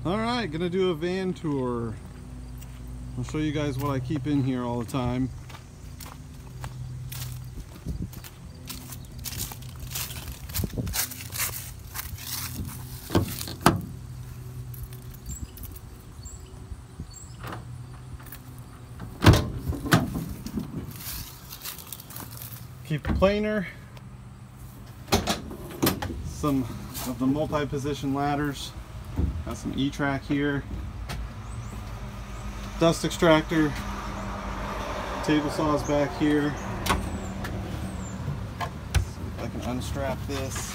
Alright, gonna do a van tour. I'll show you guys what I keep in here all the time. Keep the planer, some of the multi-position ladders, got some E-track here, dust extractor, table saws back here. Let's see if I can unstrap this.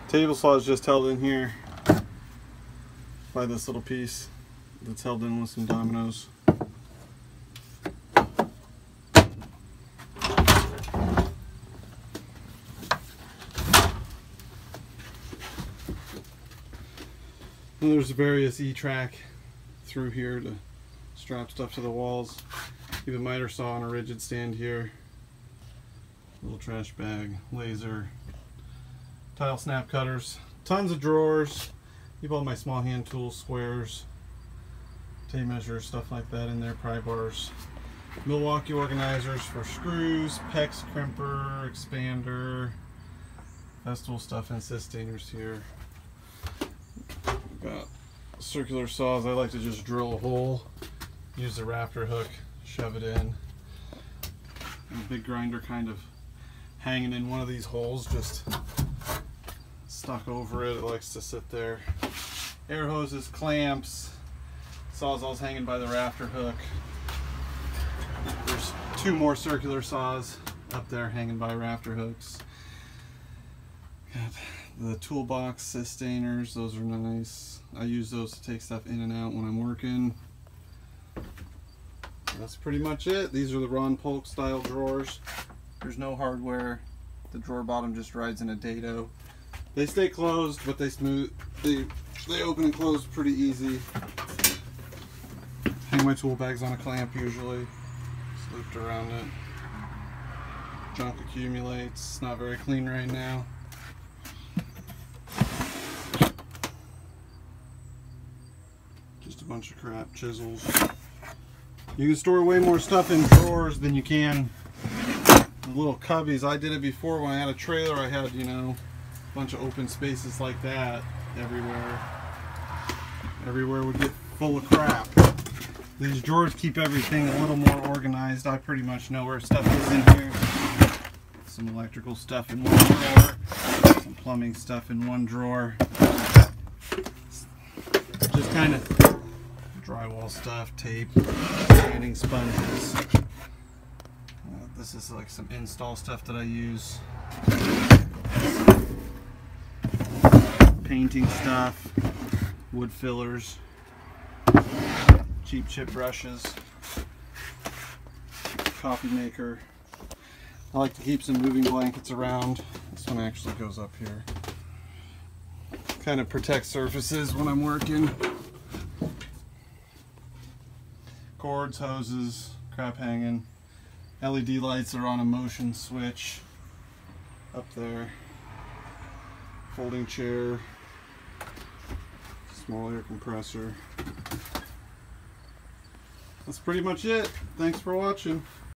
Table saw is just held in here by this little piece that's held in with some dominoes. And there's various E-track through here to strap stuff to the walls. Keep a miter saw on a rigid stand here. Little trash bag, laser, tile snap cutters, tons of drawers. Keep all my small hand tools, squares, tape measures, stuff like that in there, pry bars. Milwaukee organizers for screws, PEX crimper, expander, festival stuff, and sustainers here. Got circular saws. I like to just drill a hole, use the rafter hook, shove it in. And a big grinder kind of hanging in one of these holes, just stuck over it. It likes to sit there. Air hoses, clamps, sawzalls hanging by the rafter hook. There's two more circular saws up there hanging by rafter hooks. Got the toolbox sustainers, those are nice. I use those to take stuff in and out when I'm working. That's pretty much it. These are the Ron Paulk style drawers. There's no hardware. The drawer bottom just rides in a dado. They stay closed, but they open and close pretty easy. Hang my tool bags on a clamp usually. Just looped around it. Junk accumulates. It's not very clean right now. Just a bunch of crap. Chisels. You can store way more stuff in drawers than you can the little cubbies. I did it before when I had a trailer. I had, you know, a bunch of open spaces like that everywhere. Everywhere would get full of crap. These drawers keep everything a little more organized. I pretty much know where stuff is in here. Some electrical stuff in one drawer, some plumbing stuff in one drawer. Just kind of drywall stuff, tape, sanding sponges. This is like some install stuff that I use. Painting stuff, wood fillers, cheap chip brushes, coffee maker. I like to keep some moving blankets around. This one actually goes up here. Kind of protects surfaces when I'm working. Cords, hoses, crap hanging. LED lights are on a motion switch up there. Folding chair. Small air compressor. That's pretty much it. Thanks for watching.